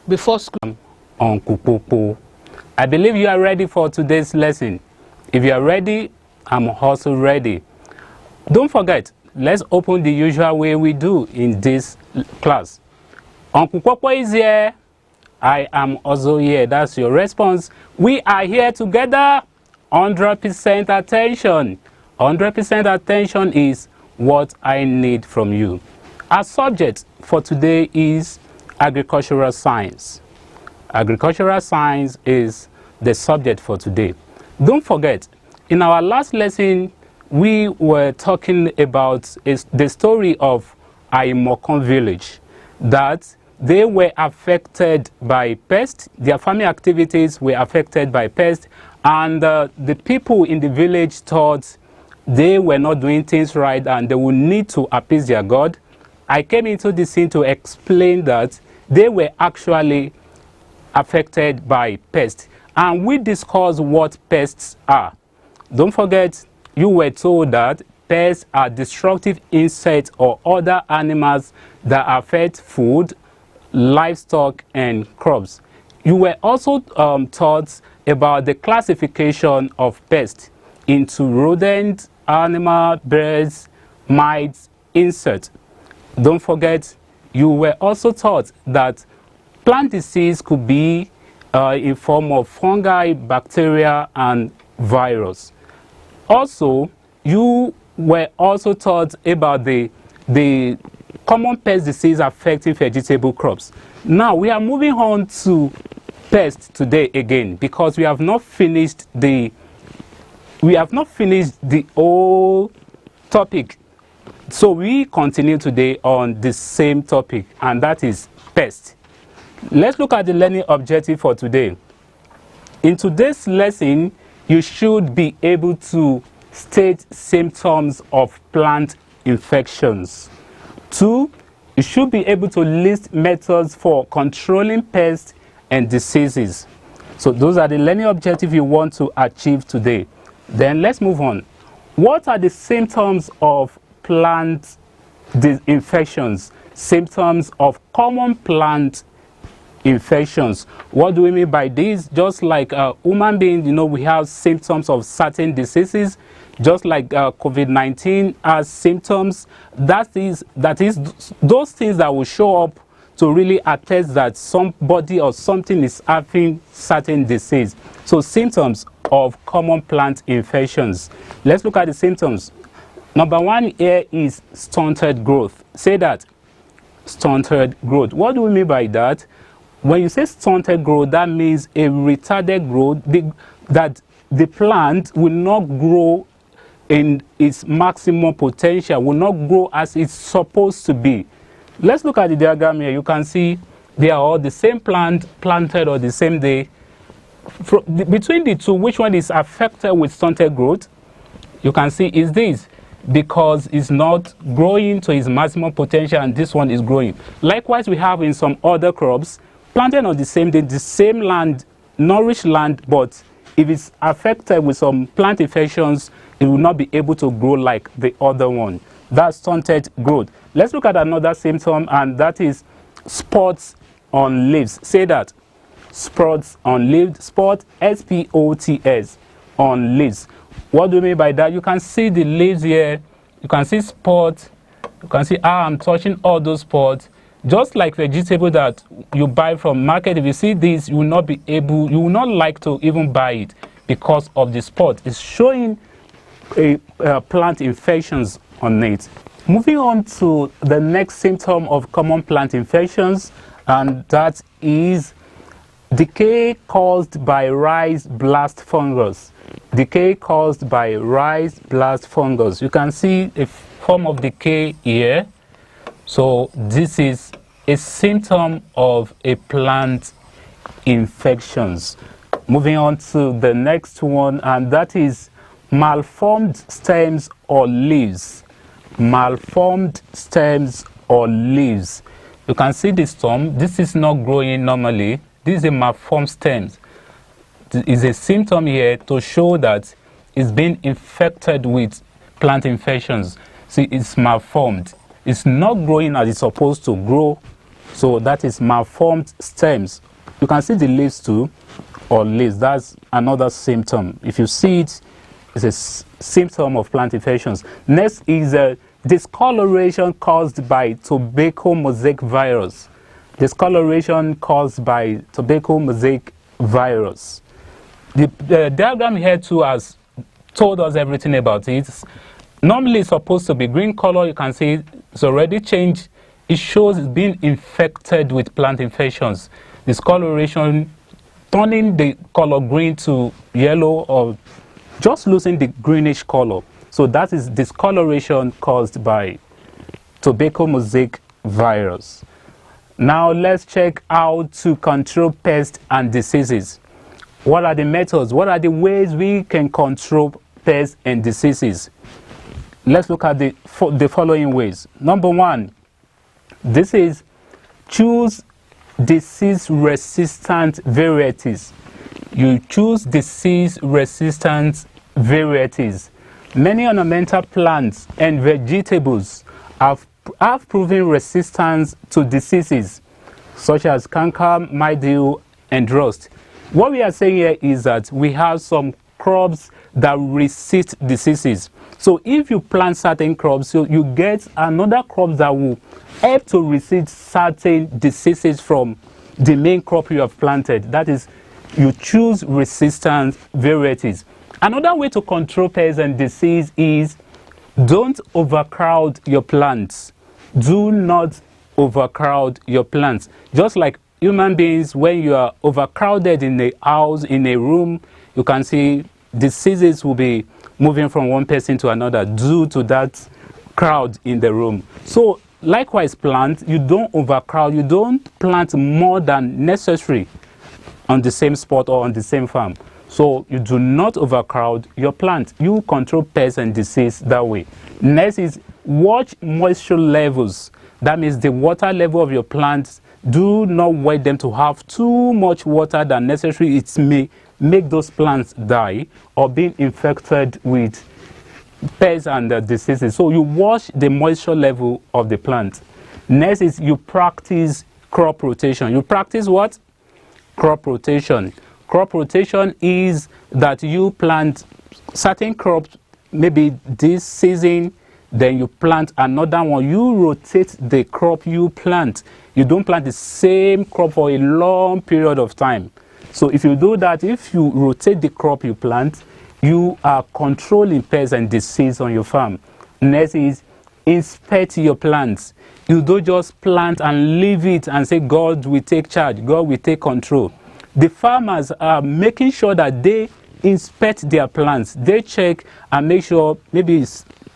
before school. On Kupopo. I believe you are ready for today's lesson. If you are ready, I'm also ready. Don't forget, let's open the usual way we do in this class. Uncle Popo is here. I am also here. That's your response. We are here together. 100% attention. 100% attention is what I need from you. Our subject for today is agricultural science. Agricultural science is the subject for today. Don't forget, in our last lesson, we were talking about the story of Aimokon village, that they were affected by pests. Their farming activities were affected by pests, and the people in the village thought they were not doing things right and they would need to appease their God. I came into the scene to explain that they were actually affected by pests, and we discussed what pests are. Don't forget, you were told that pests are destructive insects or other animals that affect food, livestock, and crops. You were also taught about the classification of pests into rodent, animal, birds, mites, insects. Don't forget, you were also taught that plant disease could be in form of fungi, bacteria, and virus. Also, you were also taught about the common pest disease affecting vegetable crops. Now, we are moving on to pests today again because we have not finished the whole topic. So we continue today on the same topic, and that is pests. Let's look at the learning objective for today. In today's lesson, you should be able to state symptoms of plant infections. 2, you should be able to list methods for controlling pests and diseases. So those are the learning objectives you want to achieve today. Then let's move on. What are the symptoms of plant infections? Symptoms of common plant infections. What do we mean by this? Just like human beings, we have symptoms of certain diseases, just like COVID-19 has symptoms. That is those things that will show up to really attest that somebody or something is having certain disease. So symptoms of common plant infections. Let's look at the symptoms. Number 1 here is stunted growth. Say that. Stunted growth. What do we mean by that? When you say stunted growth, that means a retarded growth, that the plant will not grow in its maximum potential, will not grow as it's supposed to be. Let's look at the diagram here. You can see they are all the same plant planted on the same day. Between the two, which one is affected with stunted growth? You can see is this, because it's not growing to its maximum potential, and this one is growing. Likewise, we have in some other crops planted on the same day, the same land, nourished land, but if it's affected with some plant infections, it will not be able to grow like the other one. That's stunted growth. Let's look at another symptom, and that is spots on leaves. Say that. Spots on leaves. Spot, S-P-O-T-S, on leaves. What do you mean by that? You can see the leaves here. You can see spots. You can see how I'm touching all those spots. Just like vegetable that you buy from market, if you see this, you will not like to even buy it because of the spot. It's showing plant infections on it. Moving on to the next symptom of common plant infections, and that is decay caused by rice blast fungus. Decay caused by rice blast fungus. You can see a form of decay here. So this is a symptom of a plant infections. Moving on to the next one, and that is malformed stems or leaves. Malformed stems or leaves. You can see this stem. This is not growing normally. This is a malformed stem. Is a symptom here to show that it's been infected with plant infections. See, it's malformed. It's not growing as it's supposed to grow So that is malformed stems. You can see the leaves too, or leaves. That's another symptom. If you see it, it's a symptom of plant infections. Next is discoloration caused by tobacco mosaic virus. Discoloration caused by tobacco mosaic virus. The diagram here too has told us everything about it. Normally it's supposed to be green color. You can see it's already changed. It shows it's being infected with plant infections. Discoloration, turning the color green to yellow or just losing the greenish color. So that is discoloration caused by tobacco mosaic virus. Now let's check how to control pests and diseases. What are the methods? What are the ways we can control pests and diseases? Let's look at the following ways. Number one, this is choose disease-resistant varieties. You choose disease-resistant varieties. Many ornamental plants and vegetables have proven resistance to diseases such as canker, mildew, and rust. What we are saying here is that we have some crops that resist diseases. So if you plant certain crops, so you get another crop that will help to resist certain diseases from the main crop you have planted. That is, you choose resistant varieties. Another way to control pests and disease is don't overcrowd your plants. Do not overcrowd your plants. Just like human beings, when you are overcrowded in a house, in a room, you can see diseases will be moving from one person to another due to that crowd in the room. So likewise, plants, you don't overcrowd, you don't plant more than necessary on the same spot or on the same farm. So you do not overcrowd your plant. You control pests and disease that way. Next is watch moisture levels. That means the water level of your plants. Do not wait them to have too much water than necessary. It may make those plants die or being infected with pests and diseases. So you watch the moisture level of the plant. Next is you practice crop rotation. You practice what? Crop rotation. Crop rotation is that you plant certain crops maybe this season, then you plant another one. You rotate the crop you plant. You don't plant the same crop for a long period of time. So if you do that, if you rotate the crop you plant, you are controlling pests and disease on your farm. Next is inspect your plants. You don't just plant and leave it and say God will take charge, God will take control. The farmers are making sure that they inspect their plants. They check and make sure maybe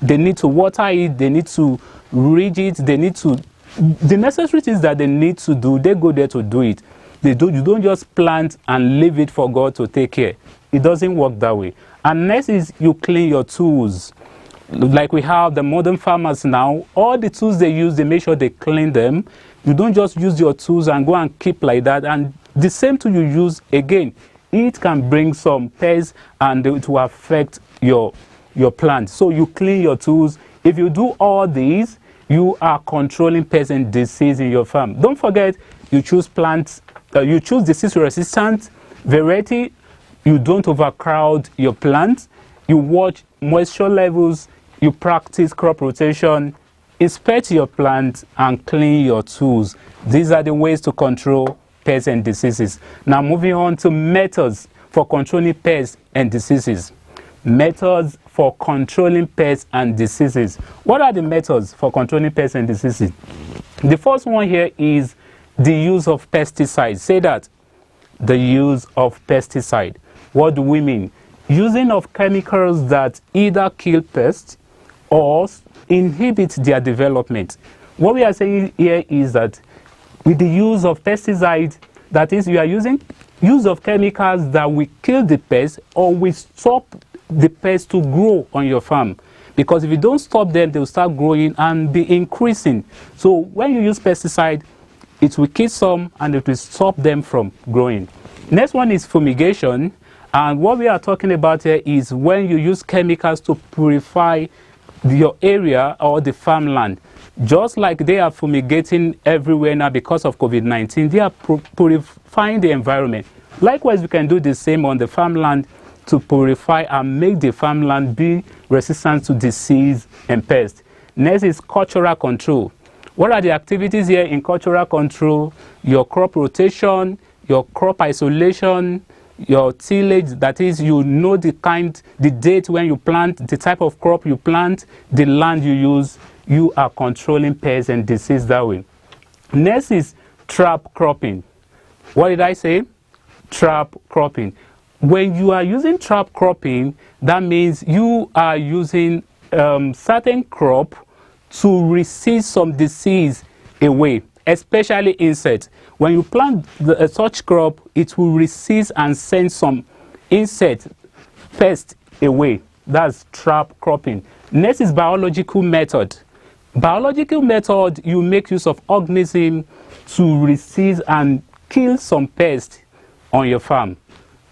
they need to water it, they need to ridge it, they need to, the necessary things that they need to do, they go there to do it. You don't just plant and leave it for God to take care. It doesn't work that way. And next is you clean your tools. Like we have the modern farmers now, all the tools they use, they make sure they clean them. You don't just use your tools and go and keep like that. And the same tool you use, again, it can bring some pests and it will affect your plant. So you clean your tools. If you do all these, you are controlling pests and disease in your farm. Don't forget, you choose plants, you choose disease-resistant variety. You don't overcrowd your plants. You watch moisture levels. You practice crop rotation. Inspect your plants and clean your tools. These are the ways to control pests and diseases. Now moving on to methods for controlling pests and diseases. Methods for controlling pests and diseases. What are the methods for controlling pests and diseases? The first one here is the use of pesticides. Say that. The use of pesticide. What do we mean? Using of chemicals that either kill pests or inhibit their development. What we are saying here is that with the use of pesticides, that is, you are using use of chemicals that will kill the pests or will stop the pests to grow on your farm. Because if you don't stop them, they will start growing and be increasing. So when you use pesticide, it will kill some and it will stop them from growing. Next one is fumigation. And what we are talking about here is when you use chemicals to purify your area or the farmland. Just like they are fumigating everywhere now because of COVID-19, they are purifying the environment. Likewise, we can do the same on the farmland to purify and make the farmland be resistant to disease and pests. Next is cultural control. What are the activities here in cultural control? Your crop rotation, your crop isolation, your tillage, that is, you know the date when you plant, the type of crop you plant, the land you use. You are controlling pests and disease that way. Next is trap cropping. What did I say? Trap cropping. When you are using trap cropping, that means you are using certain crop to resist some disease away, especially insects. When you plant such crop, it will resist and send some insect pests away. That's trap cropping. Next is biological method. Biological method, you make use of organisms to resist and kill some pests on your farm.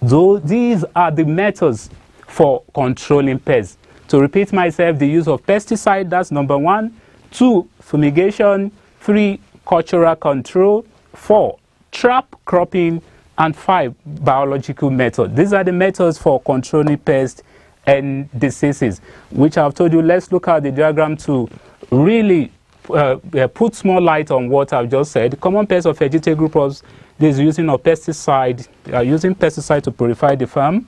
So these are the methods for controlling pests. To repeat myself, the use of pesticide, that's number 1. 2, fumigation. 3, cultural control. 4, trap cropping. And 5, biological method. These are the methods for controlling pests and diseases, which I've told you. Let's look at the diagram to really put more light on what I've just said. Common pests of vegetable groups, this is using a pesticide, using pesticide to purify the farm.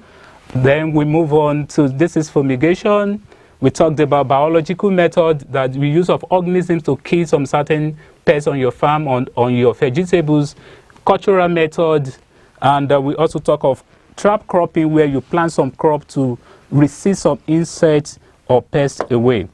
Then we move on to, this is fumigation. We talked about biological method, that we use of organisms to kill some certain pests on your farm, on your vegetables. Cultural method, and we also talk of trap cropping, where you plant some crop to resist some insects or pests away.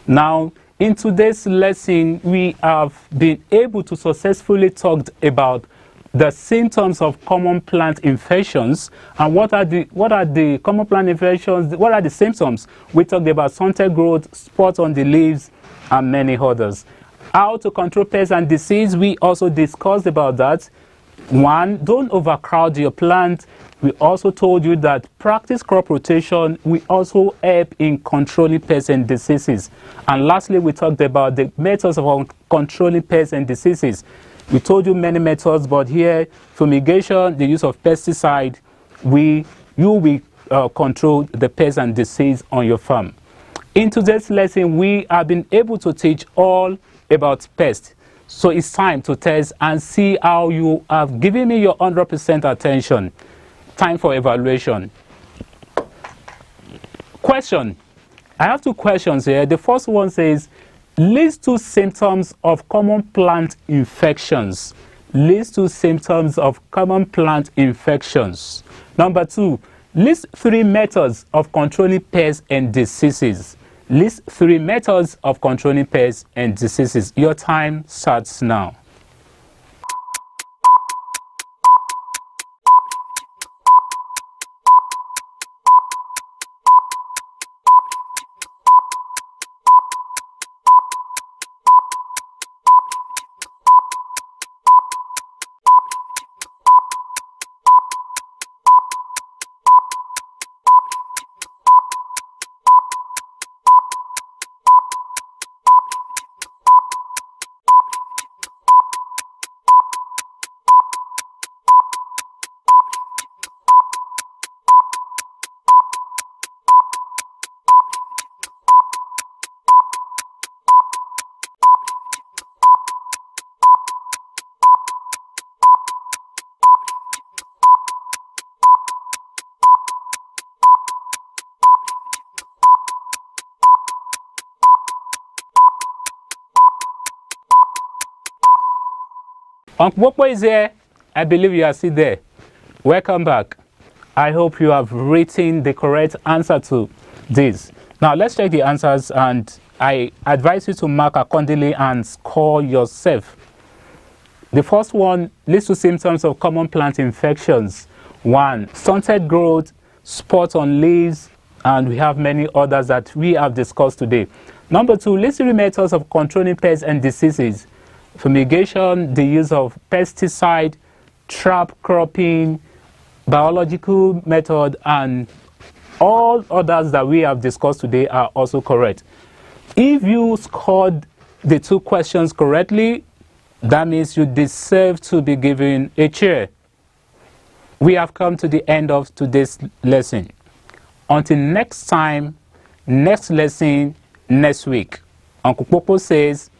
Now, in today's lesson, we have been able to successfully talk about the symptoms of common plant infections. And what are the common plant infections? What are the symptoms? We talked about stunted growth, spots on the leaves, and many others. How to control pests and disease, we also discussed about that. 1, don't overcrowd your plant. We also told you that practice crop rotation will also help in controlling pests and diseases. And lastly, we talked about the methods of controlling pests and diseases. We told you many methods, but here, fumigation, the use of pesticide, you will control the pests and disease on your farm. In today's lesson, we have been able to teach all about pests. So it's time to test and see how you have given me your 100% attention. Time for evaluation. Question. I have 2 questions here. The first one says, list 2 symptoms of common plant infections. List 2 symptoms of common plant infections. Number 2, list 3 methods of controlling pests and diseases. List 3 methods of controlling pests and diseases. Your time starts now. Uncle Popo is here. I believe you are still there. Welcome back. I hope you have written the correct answer to this. Now let's check the answers, and I advise you to mark accordingly and score yourself. The first one, list 2 symptoms of common plant infections. 1, stunted growth, spots on leaves, and we have many others that we have discussed today. Number 2, list 3 methods of controlling pests and diseases. Fumigation, the use of pesticide, trap cropping, biological method, and all others that we have discussed today are also correct. If you scored the two questions correctly, that means you deserve to be given a chair. We have come to the end of today's lesson. Until next time, next lesson, next week. Uncle Popo says,